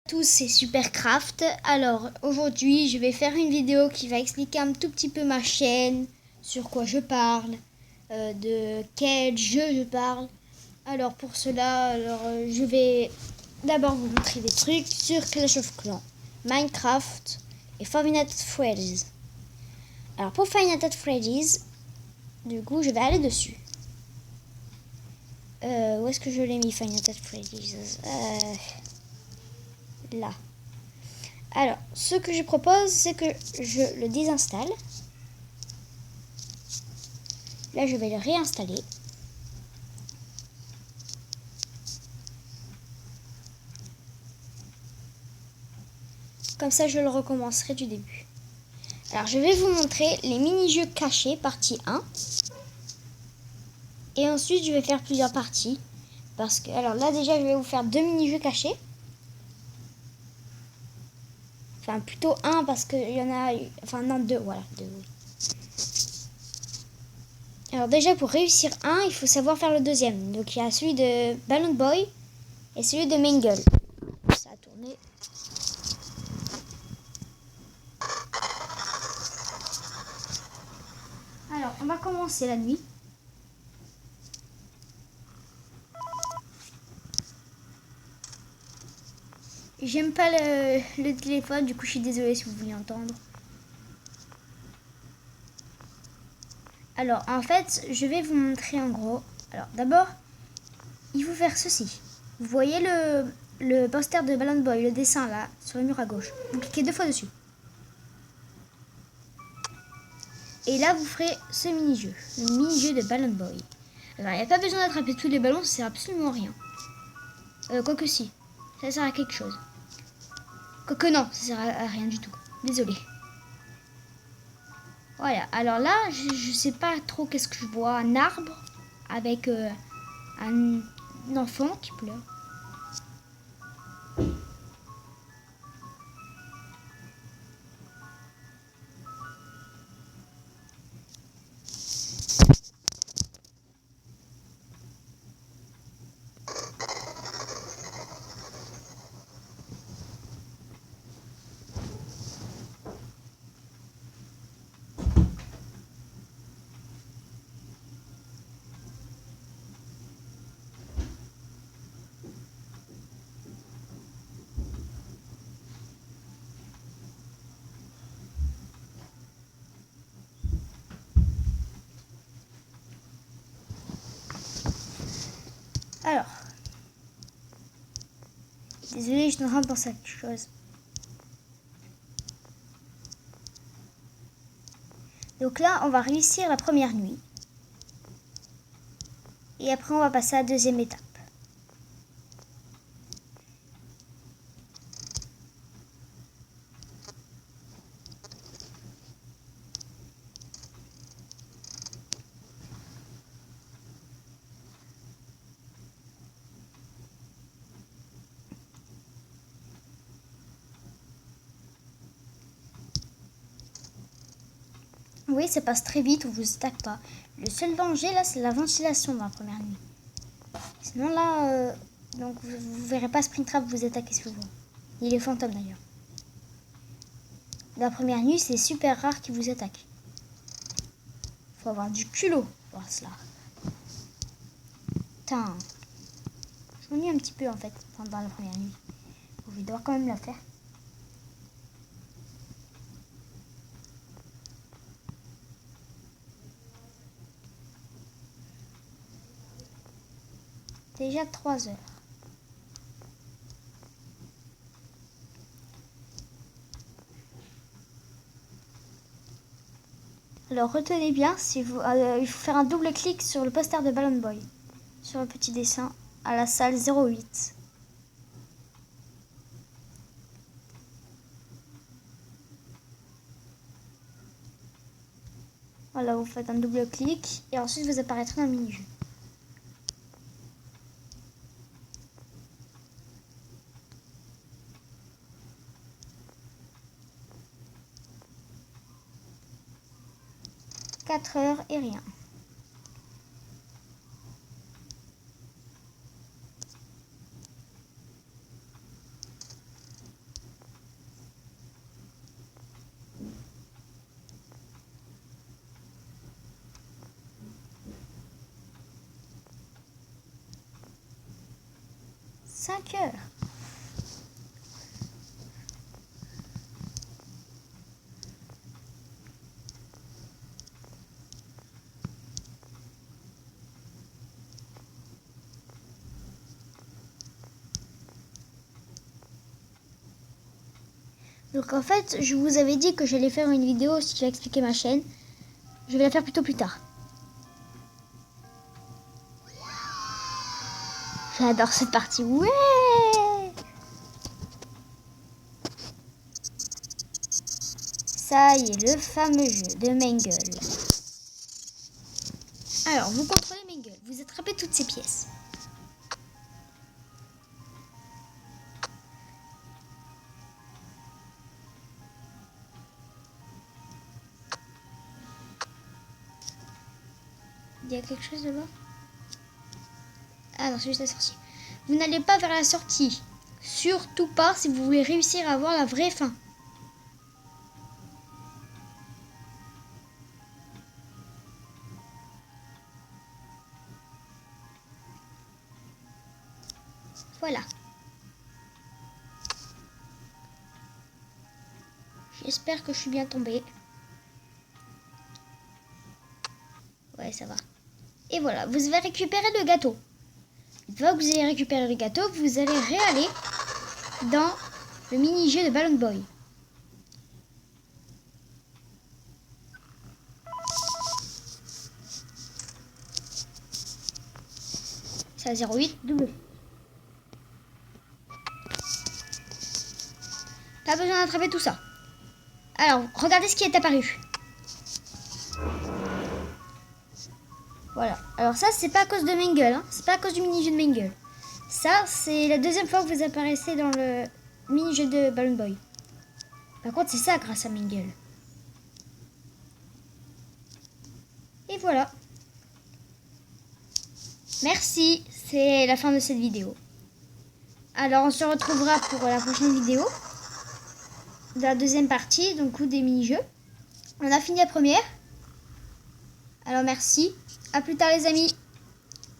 Tous, c'est Supercraft. Alors aujourd'hui je vais faire une vidéo qui va expliquer un tout petit peu ma chaîne, sur quoi je parle, de quel jeu je parle. Alors pour cela, je vais d'abord vous montrer des trucs sur Clash of Clans, Minecraft et Five Nights at Freddy's. Alors pour Five Nights at Freddy's, du coup je vais aller dessus. Où est-ce que je l'ai mis Five Nights at Freddy's? Là. Alors, ce que je propose, c'est que je le désinstalle. Là, je vais le réinstaller. Comme ça, je le recommencerai du début. Alors, je vais vous montrer les mini-jeux cachés, partie 1. Et ensuite, je vais faire plusieurs parties. Parce que, alors là, déjà, je vais vous faire 2 mini-jeux cachés. Enfin, plutôt un, parce qu'il y en a... Enfin, non, 2, voilà. 2, oui. Alors déjà, pour réussir un, il faut savoir faire le deuxième. Donc, il y a celui de Balloon Boy et celui de Mingle. Ça a tourné. Alors, on va commencer la nuit. J'aime pas le téléphone, du coup je suis désolée si vous voulez entendre. Alors, en fait, je vais vous montrer en gros. Alors, d'abord, il faut faire ceci. Vous voyez le poster de Balloon Boy, le dessin là, sur le mur à gauche. Vous cliquez 2 fois dessus. Et là, vous ferez ce mini-jeu, le mini-jeu de Balloon Boy. Alors, il n'y a pas besoin d'attraper tous les ballons, ça sert absolument à rien. Quoique si, ça sert à quelque chose. Quoique non, ça sert à rien du tout. Désolée. Voilà, alors là, je sais pas trop qu'est-ce que je vois. Un arbre avec un enfant qui pleure. Alors, désolée, je suis en train de penser à quelque chose. Donc là, on va réussir la première nuit. Et après, on va passer à la deuxième étape. Oui, ça passe très vite, on vous attaque pas. Le seul danger là, c'est la ventilation dans la première nuit. Sinon là, donc vous verrez pas Springtrap vous attaquer si vous voulez. Ni les fantômes d'ailleurs. La première nuit, c'est super rare qu'ils vous attaquent. Faut avoir du culot pour voir cela. Putain. Je m'ennuie un petit peu en fait pendant la première nuit. Vous vais devoir quand même la faire. Déjà 3 heures. Alors retenez bien, si vous, il faut faire un double clic sur le poster de Balloon Boy. Sur le petit dessin à la salle 08. Voilà, vous faites un double clic et ensuite vous apparaîtrez dans le mini-jeu. « 4 heures et rien. 5 heures. Donc en fait, je vous avais dit que j'allais faire une vidéo qui va expliquer ma chaîne. Je vais la faire plutôt plus tard. J'adore cette partie. Ouais! Ça y est, le fameux jeu de Mangle. Alors, vous contrôlez Mangle. Vous attrapez toutes ces pièces. Il y a quelque chose là-bas? Ah non, c'est juste la sortie. Vous n'allez pas vers la sortie. Surtout pas si vous voulez réussir à avoir la vraie fin. Voilà. J'espère que je suis bien tombée. Ouais, ça va. Et voilà, vous avez récupéré le gâteau. Une fois que vous avez récupéré le gâteau, vous allez réaller dans le mini-jeu de Balloon Boy. C'est à 08 double. Pas besoin d'attraper tout ça. Alors, regardez ce qui est apparu. Voilà. Alors ça, c'est pas à cause de Mangle. Hein. C'est pas à cause du mini-jeu de Mangle. Ça, c'est la deuxième fois que vous apparaissez dans le mini-jeu de Balloon Boy. Par contre, c'est ça grâce à Mangle. Et voilà. Merci. C'est la fin de cette vidéo. Alors, on se retrouvera pour la prochaine vidéo. De la deuxième partie, donc ou des mini-jeux. On a fini la première. Alors, merci. À plus tard, les amis.